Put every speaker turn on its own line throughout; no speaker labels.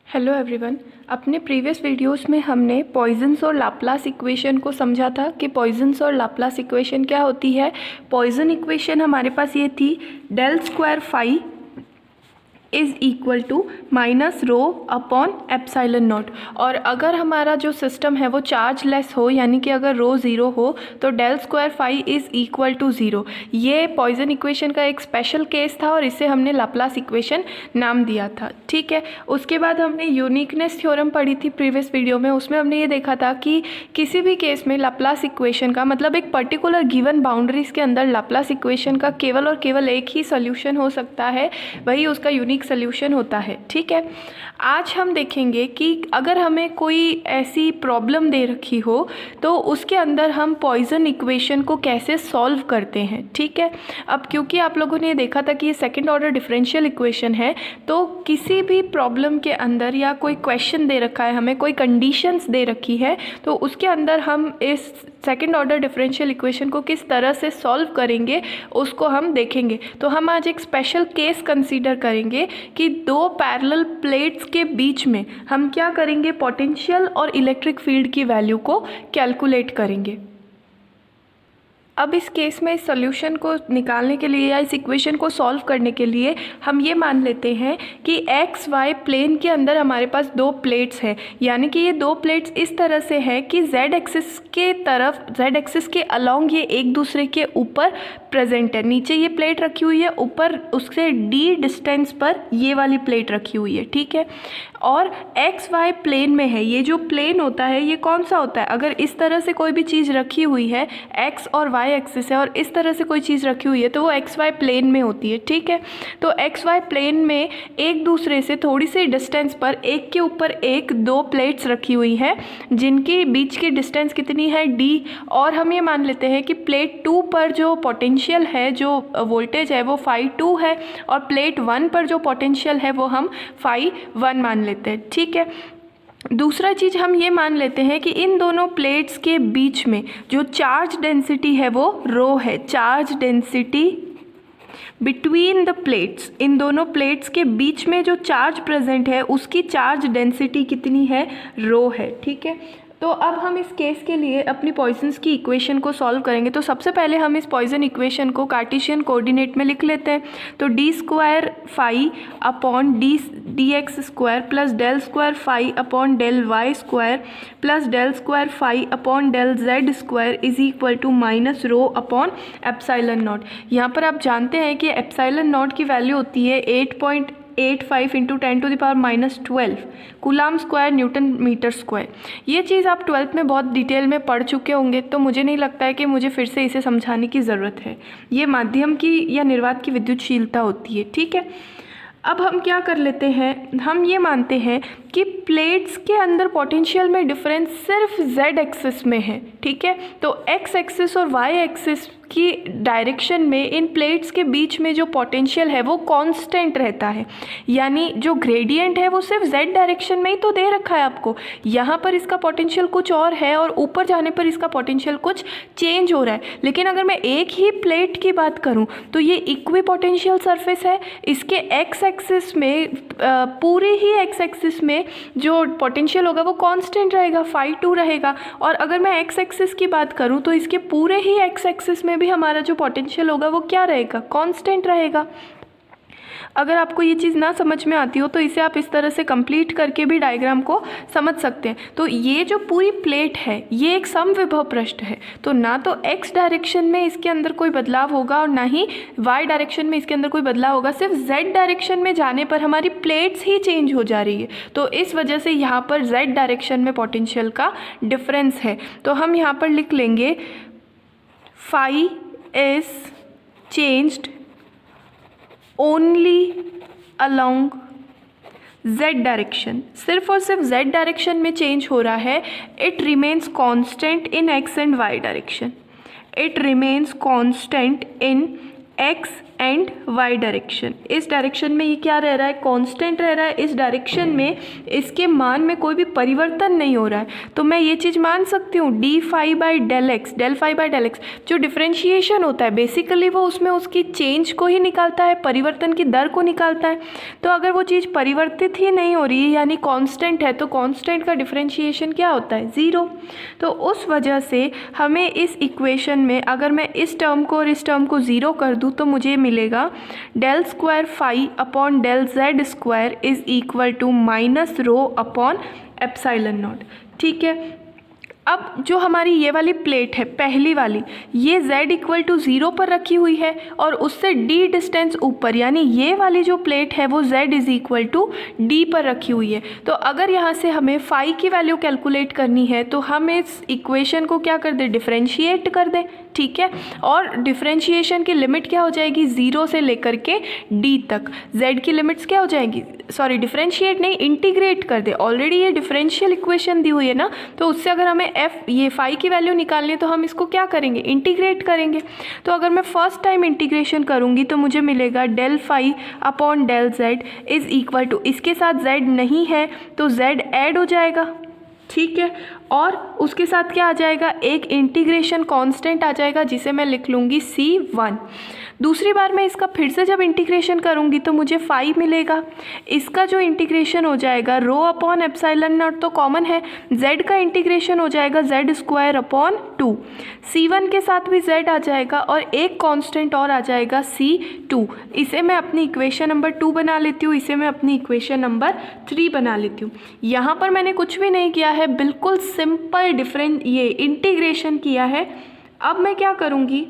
Hello everyone. अपने previous videos में हमने पॉइजन्स और लाप्लास इक्वेशन को समझा था कि पॉइजन्स और लाप्लास इक्वेशन क्या होती है। पॉइजन इक्वेशन हमारे पास ये थी, del square phi is equal to minus rho upon epsilon naught. और अगर हमारा जो सिस्टम है वो चार्ज लेस हो, यानी कि अगर रो ज़ीरो हो, तो del square phi is equal to zero. ये पॉइजन इक्वेशन का एक स्पेशल केस था और इसे हमने लाप्लास इक्वेशन नाम दिया था। ठीक है, उसके बाद हमने यूनिकनेस थ्योरम पढ़ी थी प्रीवियस वीडियो में। उसमें हमने ये देखा था कि किसी भी केस में लाप्लास इक्वेशन का मतलब एक पर्टिकुलर गिवन बाउंड्रीज के अंदर लाप्लास इक्वेशन का केवल और केवल एक ही सोल्यूशन हो सकता है, वही उसका यूनिक सॉल्यूशन होता है। ठीक है, आज हम देखेंगे कि अगर हमें कोई ऐसी प्रॉब्लम दे रखी हो तो उसके अंदर हम पॉइजन इक्वेशन को कैसे सॉल्व करते हैं। ठीक है, अब क्योंकि आप लोगों ने देखा था कि ये सेकंड ऑर्डर डिफरेंशियल इक्वेशन है, तो किसी भी प्रॉब्लम के अंदर या कोई क्वेश्चन दे रखा है, हमें कोई कंडीशंस दे रखी है, तो उसके अंदर हम इस सेकंड ऑर्डर डिफरेंशियल इक्वेशन को किस तरह से सॉल्व करेंगे उसको हम देखेंगे। तो हम आज एक स्पेशल केस कंसीडर करेंगे कि दो पैरेलल प्लेट्स के बीच में हम क्या करेंगे, पोटेंशियल और इलेक्ट्रिक फील्ड की वैल्यू को कैलकुलेट करेंगे। अब इस केस में इस सॉल्यूशन को निकालने के लिए या इस इक्वेशन को सॉल्व करने के लिए हम ये मान लेते हैं कि एक्स वाई प्लेन के अंदर हमारे पास दो प्लेट्स हैं, यानी कि ये दो प्लेट्स इस तरह से है कि जेड एक्सिस के तरफ, जेड एक्सिस के अलोंग ये एक दूसरे के ऊपर प्रेजेंट है। नीचे ये प्लेट रखी हुई है, ऊपर उससे डी डिस्टेंस पर ये वाली प्लेट रखी हुई है। ठीक है, और एक्स वाई प्लेन में है। ये जो प्लेन होता है ये कौन सा होता है, अगर इस तरह से कोई भी चीज़ रखी हुई है, एक्स और वाई एक्सिस है, और इस तरह से कोई चीज़ रखी हुई है, तो वो एक्स वाई प्लेन में होती है। ठीक है, तो एक्स वाई प्लेन में एक दूसरे से थोड़ी सी डिस्टेंस पर एक के ऊपर एक दो प्लेट्स रखी हुई हैं, जिनकी बीच की डिस्टेंस कितनी है, डी। और हम ये मान लेते हैं कि प्लेट 2 पर जो पोटेंशियल है, जो वोल्टेज है, वो फाई 2 है, और प्लेट 1 पर जो पोटेंशियल है वो हम फाई 1 मान लेते हैं। ठीक है, दूसरा चीज़ हम ये मान लेते हैं कि इन दोनों प्लेट्स के बीच में जो चार्ज डेंसिटी है वो रो है। Charge density between the plates, इन दोनों प्लेट्स के बीच में जो चार्ज प्रेजेंट है उसकी चार्ज डेंसिटी कितनी है, रो है। ठीक है, तो अब हम इस केस के लिए अपनी पॉइजन्स की इक्वेशन को सॉल्व करेंगे। तो सबसे पहले हम इस पॉइजन इक्वेशन को कार्टेशियन कोऑर्डिनेट में लिख लेते हैं। तो d square phi upon d x square plus del square phi upon del y square plus del square phi upon del z square is equal to minus rho upon epsilon naught. यहाँ पर आप जानते हैं कि epsilon not की value होती है 8.85 into 10⁻⁻12 coulomb square newton metre square. ये चीज़ आप 12th में बहुत डिटेल में पढ़ चुके होंगे, तो मुझे नहीं लगता है कि मुझे फिर से इसे समझाने की ज़रूरत है। ये माध्यम की या निर्वात की विद्युतशीलता होती है। ठीक है, अब हम क्या कर लेते हैं, हम ये मानते हैं कि प्लेट्स के अंदर पोटेंशियल में डिफरेंस सिर्फ जेड एक्सिस में है। ठीक है, तो एक्स एक्सिस और वाई एक्सिस की डायरेक्शन में इन प्लेट्स के बीच में जो पोटेंशियल है वो कांस्टेंट रहता है, यानी जो ग्रेडियंट है वो सिर्फ जेड डायरेक्शन में ही तो दे रखा है आपको। यहाँ पर इसका पोटेंशियल कुछ और है और ऊपर जाने पर इसका पोटेंशियल कुछ चेंज हो रहा है। लेकिन अगर मैं एक ही प्लेट की बात करूँ तो ये इक्वी पोटेंशियल सरफेस है। इसके एक्स एक्सिस में, पूरे ही एक्स एक्सिस में जो पोटेंशियल होगा वो कांस्टेंट रहेगा, फाई 2 रहेगा। और अगर मैं एक्स एक्सिस की बात करूँ तो इसके पूरे ही एक्स एक्सिस में भी हमारा जो पोटेंशियल होगा वो क्या रहेगा, कांस्टेंट रहेगा। अगर आपको ये चीज़ ना समझ में आती हो तो इसे आप इस तरह से कंप्लीट करके भी डायग्राम को समझ सकते हैं। तो ये जो पूरी प्लेट है ये एक समविभव पृष्ठ है, तो ना तो एक्स डायरेक्शन में इसके अंदर कोई बदलाव होगा और ना ही वाई डायरेक्शन में इसके अंदर कोई बदलाव होगा। सिर्फ जेड डायरेक्शन में जाने पर हमारी प्लेट्स ही चेंज हो जा रही है, तो इस वजह से यहाँ पर जेड डायरेक्शन में पोटेंशियल का डिफरेंस है। तो हम यहाँ पर लिख लेंगे phi is changed only along z direction. सिर्फ और सिर्फ जेड डायरेक्शन में चेंज हो रहा है। It remains constant in x and y direction. It remains constant in x and y direction. इस डायरेक्शन में ये क्या रह रहा है, कांस्टेंट रह रहा है। इस डायरेक्शन में इसके मान में कोई भी परिवर्तन नहीं हो रहा है, तो मैं ये चीज़ मान सकती हूँ d phi by del x, del phi by del x. जो डिफरेंशिएशन होता है बेसिकली वो उसमें उसकी चेंज को ही निकालता है, परिवर्तन की दर को निकालता है। तो अगर वो चीज़ परिवर्तित ही नहीं हो रही है यानी कांस्टेंट है, तो कांस्टेंट का डिफरेंशिएशन क्या होता है, ज़ीरो। तो उस वजह से हमें इस इक्वेशन में अगर मैं इस टर्म को और इस टर्म को ज़ीरो कर दूँ तो मुझे मिलेगा del square phi upon del z square is equal to minus rho upon epsilon naught. ठीक है, अब जो हमारी ये वाली प्लेट है पहली वाली, ये z इक्वल टू 0 पर रखी हुई है और उससे d डिस्टेंस ऊपर, यानी ये वाली जो प्लेट है वो z is equal to d पर रखी हुई है। तो अगर यहाँ से हमें फाई की वैल्यू कैलकुलेट करनी है तो हम इस इक्वेशन को क्या कर दें, डिफरेंशिएट कर दें। ठीक है, और डिफरेंशिएशन की लिमिट क्या हो जाएगी, 0 से लेकर के d तक। z की लिमिट्स क्या हो जाएंगी, सॉरी डिफरेंशिएट नहीं, इंटीग्रेट कर दे। ऑलरेडी ये डिफरेंशियल इक्वेशन दी हुई है ना, तो उससे अगर हमें ये फाई की वैल्यू निकालनी है तो हम इसको क्या करेंगे, इंटीग्रेट करेंगे। तो अगर मैं फर्स्ट टाइम इंटीग्रेशन करूँगी तो मुझे मिलेगा del phi upon del z is equal to, इसके साथ z नहीं है तो z ऐड हो जाएगा। ठीक है, और उसके साथ क्या आ जाएगा, एक इंटीग्रेशन कांस्टेंट आ जाएगा जिसे मैं लिख लूँगी C1। दूसरी बार मैं इसका फिर से जब इंटीग्रेशन करूँगी तो मुझे 5 मिलेगा। इसका जो इंटीग्रेशन हो जाएगा रो अपॉन एप्सिलॉन नॉट तो कॉमन है, z का इंटीग्रेशन हो जाएगा z स्क्वायर अपॉन 2। C1 के साथ भी z आ जाएगा और एक कांस्टेंट और आ जाएगा C2। इसे मैं अपनी इक्वेशन नंबर 2 बना लेती हूँ, इसे मैं अपनी इक्वेशन नंबर 3 बना लेती हूँ। यहाँ पर मैंने कुछ भी नहीं किया है, बिल्कुल सिंपल ये इंटीग्रेशन किया है। अब मैं क्या करूँगी,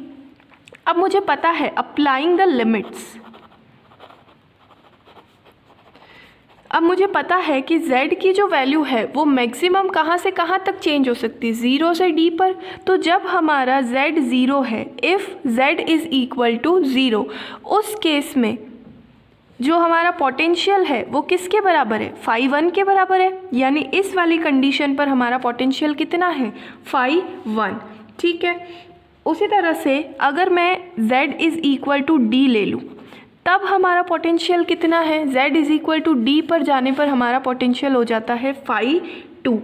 अब मुझे पता है अप्लाइंग द लिमिट्स, अब मुझे पता है कि z की जो वैल्यू है वो मैक्सिमम कहाँ से कहाँ तक चेंज हो सकती है, 0 से d पर। तो जब हमारा z 0 है, if z is equal to 0, उस केस में जो हमारा पोटेंशियल है वो किसके बराबर है, फाई 1 के बराबर है। यानी इस वाली कंडीशन पर हमारा पोटेंशियल कितना है, फाई 1। ठीक है, उसी तरह से अगर मैं z is equal to d ले लूँ तब हमारा पोटेंशियल कितना है, z is equal to d पर जाने पर हमारा पोटेंशियल हो जाता है फाई 2।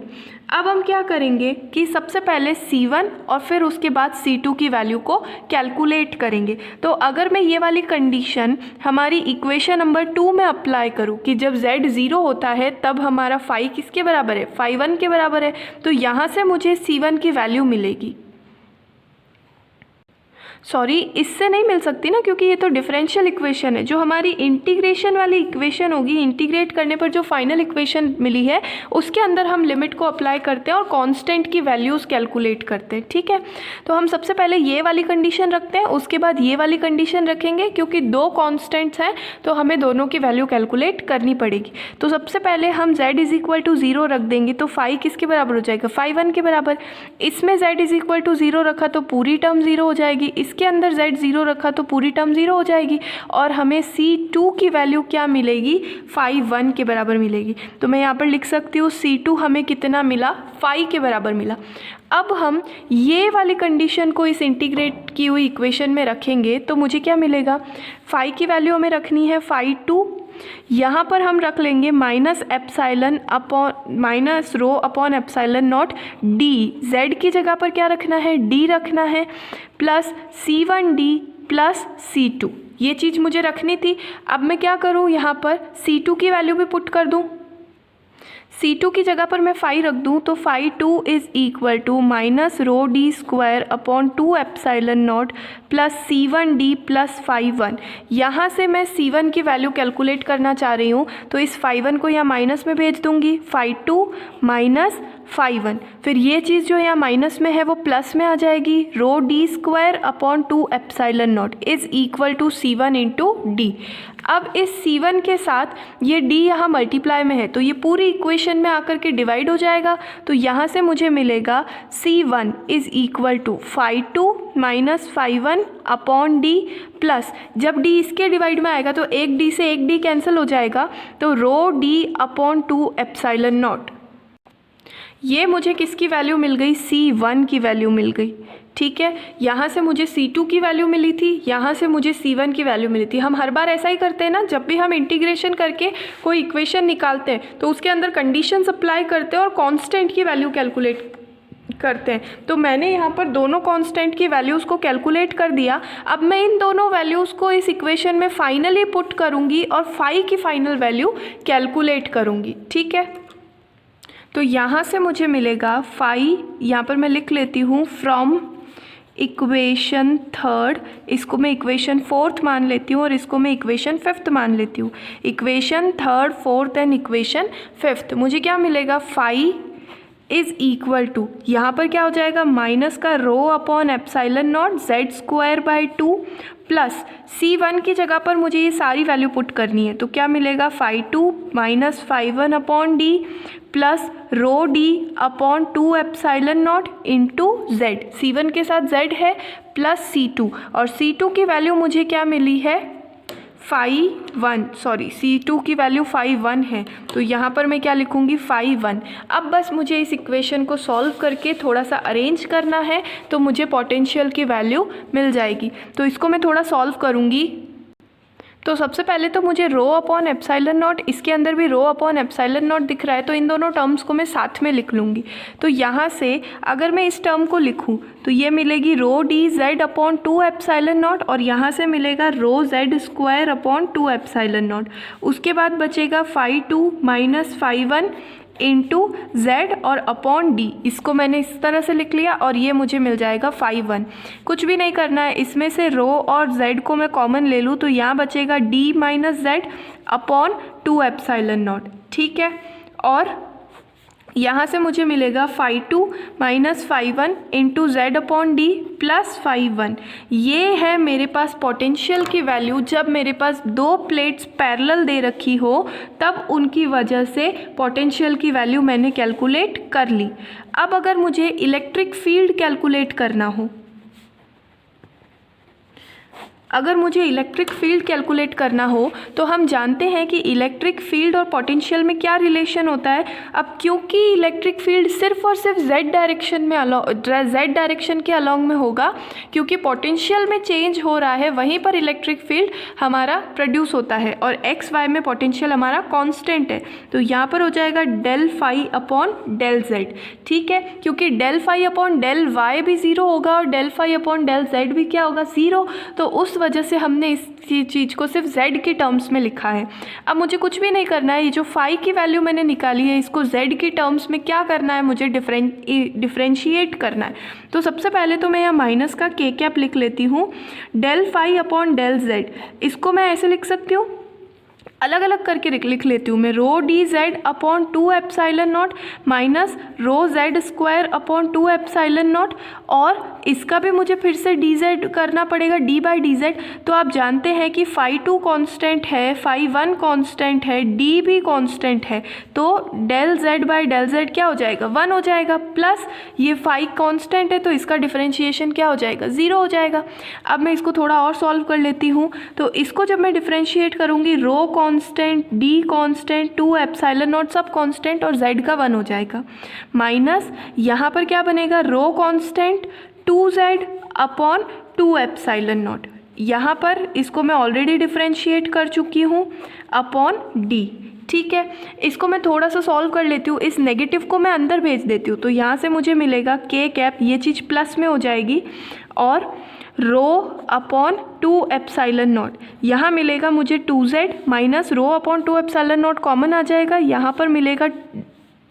अब हम क्या करेंगे कि सबसे पहले C1 और फिर उसके बाद C2 की वैल्यू को कैलकुलेट करेंगे। तो अगर मैं ये वाली कंडीशन हमारी इक्वेशन नंबर 2 में अप्लाई करूँ कि जब z 0 होता है तब हमारा फाई किसके बराबर है, फाई 1 के बराबर है, तो यहाँ से मुझे C1 की वैल्यू मिलेगी। सॉरी, इससे नहीं मिल सकती ना, क्योंकि ये तो डिफरेंशियल इक्वेशन है। जो हमारी इंटीग्रेशन वाली इक्वेशन होगी, इंटीग्रेट करने पर जो फाइनल इक्वेशन मिली है उसके अंदर हम लिमिट को अप्लाई करते हैं और कांस्टेंट की वैल्यूज़ कैलकुलेट करते हैं। ठीक है, तो हम सबसे पहले ये वाली कंडीशन रखते हैं, उसके बाद ये वाली कंडीशन रखेंगे, क्योंकि दो कॉन्स्टेंट्स हैं तो हमें दोनों की वैल्यू कैलकुलेट करनी पड़ेगी। तो सबसे पहले हम z इज़ इक्वल टू 0 रख देंगे, तो फाई किसके बराबर हो जाएगा, फाई 1 के बराबर। इसमें z इज़ इक्वल टू 0 रखा तो पूरी टर्म 0 हो जाएगी, इसके अंदर z 0 रखा तो पूरी टर्म 0 हो जाएगी, और हमें C2 की वैल्यू क्या मिलेगी, फाई 1 के बराबर मिलेगी। तो मैं यहाँ पर लिख सकती हूँ C2 हमें कितना मिला, फाई के बराबर मिला। अब हम ये वाली कंडीशन को इस इंटीग्रेट की हुई इक्वेशन में रखेंगे तो मुझे क्या मिलेगा, फाई की वैल्यू हमें रखनी है फाई 2, यहाँ पर हम रख लेंगे minus epsilon upon minus rho upon epsilon not D, z की जगह पर क्या रखना है, d रखना है, प्लस C1d प्लस C2, ये चीज़ मुझे रखनी थी। अब मैं क्या करूँ, यहाँ पर C2 की वैल्यू भी पुट कर दूँ, C2 की जगह पर मैं फाई रख दूँ तो phi 2 is equal to minus rho d square upon 2 epsilon naught plus C1d plus phi 1। यहाँ से मैं C1 की वैल्यू कैलकुलेट करना चाह रही हूँ, तो इस फाई 1 को यहाँ माइनस में भेज दूँगी, फाई 2 माइनस फाई 1, फिर ये चीज़ जो यहाँ माइनस में है वो प्लस में आ जाएगी, rho d square upon 2 epsilon naught is equal to C1 into d. अब इस C1 के साथ ये d यहाँ मल्टीप्लाई में है तो ये पूरी इक्वेशन में आकर के डिवाइड हो जाएगा, तो यहाँ से मुझे मिलेगा C1 is equal to phi 2 minus phi 1 upon d plus, जब d इसके डिवाइड में आएगा तो एक d से एक d कैंसिल हो जाएगा, तो रो d अपॉन 2 एप्सिलॉन नॉट। ये मुझे किसकी वैल्यू मिल गई, C1 की वैल्यू मिल गई। ठीक है, यहाँ से मुझे C2 की वैल्यू मिली थी, यहाँ से मुझे C1 की वैल्यू मिली थी। हम हर बार ऐसा ही करते हैं ना, जब भी हम इंटीग्रेशन करके कोई इक्वेशन निकालते हैं तो उसके अंदर कंडीशंस अप्लाई करते हैं और कांस्टेंट की वैल्यू कैलकुलेट करते हैं। तो मैंने यहाँ पर दोनों कांस्टेंट की वैल्यूज़ को कैलकुलेट कर दिया। अब मैं इन दोनों वैल्यूज़ को इस इक्वेशन में फाइनली पुट करूँगी और फाई की फाइनल वैल्यू कैलकुलेट करूँगी। ठीक है, तो यहाँ से मुझे मिलेगा फाई, यहाँ पर मैं लिख लेती हूँ फ्रॉम इक्वेशन थर्ड, इसको मैं इक्वेशन फोर्थ मान लेती हूँ और इसको मैं इक्वेशन फिफ्थ मान लेती हूँ। Equation third, fourth and equation fifth, मुझे क्या मिलेगा, फाई इज़ इक्वल टू, यहाँ पर क्या हो जाएगा, माइनस का रो upon epsilon not Z square by 2 plus C1 की जगह पर मुझे ये सारी वैल्यू पुट करनी है। तो क्या मिलेगा, phi 2 minus phi 1 upon d plus rho d upon 2 epsilon naught into z, C1 के साथ Z है, प्लस C2, और C2 की वैल्यू मुझे क्या मिली है, C2 की वैल्यू फाई 1 है। तो यहाँ पर मैं क्या लिखूँगी, फाई 1। अब बस मुझे इस इक्वेशन को सॉल्व करके थोड़ा सा अरेंज करना है तो मुझे पोटेंशियल की वैल्यू मिल जाएगी। तो इसको मैं थोड़ा सॉल्व करूँगी। तो सबसे पहले तो मुझे रो अपॉन एप्साइलन नॉट, इसके अंदर भी रो अपॉन एप्साइलन नॉट दिख रहा है, तो इन दोनों टर्म्स को मैं साथ में लिख लूँगी। तो यहाँ से अगर मैं इस टर्म को लिखूँ तो ये मिलेगी rho d z upon 2 epsilon naught, और यहाँ से मिलेगा rho z square upon 2 epsilon naught. उसके बाद बचेगा phi 2 minus phi 1 into z और अपॉन डी, इसको मैंने इस तरह से लिख लिया और ये मुझे मिल जाएगा फाई 1। कुछ भी नहीं करना है, इसमें से रो और जेड को मैं कॉमन ले लूँ तो यहाँ बचेगा d minus z upon 2 epsilon naught. ठीक है, और यहाँ से मुझे मिलेगा phi 2 minus phi 1 into z upon d plus phi 1। ये है मेरे पास पोटेंशियल की वैल्यू जब मेरे पास दो प्लेट्स पैरेलल दे रखी हो, तब उनकी वजह से पोटेंशियल की वैल्यू मैंने कैलकुलेट कर ली। अब अगर मुझे इलेक्ट्रिक फील्ड कैलकुलेट करना हो, अगर मुझे इलेक्ट्रिक फील्ड कैलकुलेट करना हो तो हम जानते हैं कि इलेक्ट्रिक फील्ड और पोटेंशियल में क्या रिलेशन होता है। अब क्योंकि इलेक्ट्रिक फील्ड सिर्फ और सिर्फ जेड डायरेक्शन के अलॉन्ग में होगा, क्योंकि पोटेंशियल में चेंज हो रहा है, वहीं पर इलेक्ट्रिक फील्ड हमारा प्रोड्यूस होता है और एक्स वाई में पोटेंशियल हमारा कांस्टेंट है। तो यहाँ पर हो जाएगा del phi upon del z. ठीक है, क्योंकि del phi upon del y भी ज़ीरो होगा और del phi upon del z भी क्या होगा, ज़ीरो। तो उस वजह से हमने इस चीज़ को सिर्फ z के टर्म्स में लिखा है। अब मुझे कुछ भी नहीं करना है, ये जो फाई की वैल्यू मैंने निकाली है इसको z के टर्म्स में क्या करना है, मुझे डिफ्रेंशिएट करना है। तो सबसे पहले तो मैं यहाँ माइनस का k कैप लिख लेती हूँ, del phi upon del z। इसको मैं ऐसे लिख सकती हूँ, अलग अलग करके लिख लेती हूँ मैं, rho d z upon 2 epsilon naught minus rho z square upon 2 epsilon naught, और इसका भी मुझे फिर से डी जेड करना पड़ेगा, डी बाई डी जेड। तो आप जानते हैं कि फाई 2 कांस्टेंट है, फाई 1 कांस्टेंट है, डी भी कांस्टेंट है, तो del z by del z क्या हो जाएगा, 1 हो जाएगा, प्लस ये फाई कांस्टेंट है तो इसका डिफरेंशिएशन क्या हो जाएगा, 0 हो जाएगा। अब मैं इसको थोड़ा और सॉल्व कर लेती हूँ। तो इसको जब मैं डिफरेंशिएट करूँगी, rho constant, d constant, 2 epsilon naught सब कांस्टेंट और z का 1 हो जाएगा, माइनस यहाँ पर क्या बनेगा, rho constant 2z upon 2 epsilon naught, यहाँ पर इसको मैं ऑलरेडी डिफरेंशिएट कर चुकी हूँ, अपॉन d। ठीक है, इसको मैं थोड़ा सा सॉल्व कर लेती हूँ, इस नेगेटिव को मैं अंदर भेज देती हूँ। तो यहाँ से मुझे मिलेगा k कैप, ये चीज़ प्लस में हो जाएगी, और रो अपॉन 2 एप्साइलन नॉट, यहाँ मिलेगा मुझे 2z minus rho upon 2 epsilon naught common आ जाएगा, यहाँ पर मिलेगा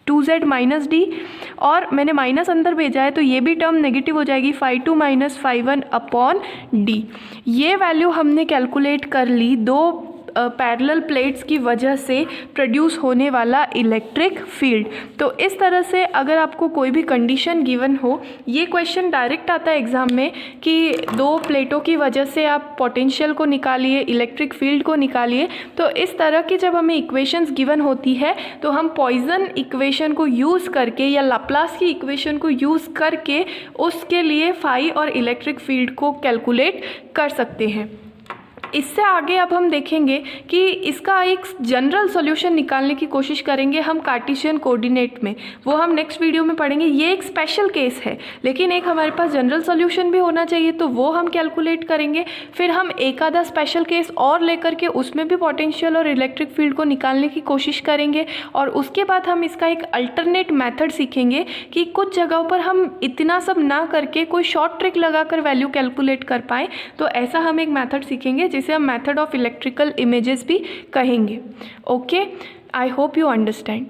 2z माइनस डी, और मैंने माइनस अंदर भेजा है तो ये भी टर्म नेगेटिव हो जाएगी, phi 2 minus phi 1 upon d. ये वैल्यू हमने कैलकुलेट कर ली दो पैरेलल प्लेट्स की वजह से प्रोड्यूस होने वाला इलेक्ट्रिक फील्ड। तो इस तरह से अगर आपको कोई भी कंडीशन गिवन हो, ये क्वेश्चन डायरेक्ट आता है एग्ज़ाम में कि दो प्लेटों की वजह से आप पोटेंशियल को निकालिए, इलेक्ट्रिक फील्ड को निकालिए। तो इस तरह की जब हमें इक्वेशंस गिवन होती है तो हम पॉइसन इक्वेशन को यूज़ करके या लाप्लास की इक्वेशन को यूज़ करके उसके लिए फाई और इलेक्ट्रिक फील्ड को कैलकुलेट कर सकते हैं। इससे आगे अब हम देखेंगे कि इसका एक जनरल सॉल्यूशन निकालने की कोशिश करेंगे हम कार्टेशियन कोऑर्डिनेट में, वो हम नेक्स्ट वीडियो में पढ़ेंगे। ये एक स्पेशल केस है, लेकिन एक हमारे पास जनरल सॉल्यूशन भी होना चाहिए, तो वो हम कैलकुलेट करेंगे। फिर हम एक आधा स्पेशल केस और लेकर के उसमें भी पोटेंशियल और इलेक्ट्रिक फील्ड को निकालने की कोशिश करेंगे, और उसके बाद हम इसका एक अल्टरनेट मेथड सीखेंगे कि कुछ जगहों पर हम इतना सब ना करके कोई शॉर्ट ट्रिक लगाकर वैल्यू कैलकुलेट कर पाएँ। तो ऐसा हम एक मेथड सीखेंगे जिसे हम मेथड ऑफ इलेक्ट्रिकल इमेजेस भी कहेंगे। Okay, I hope you understand.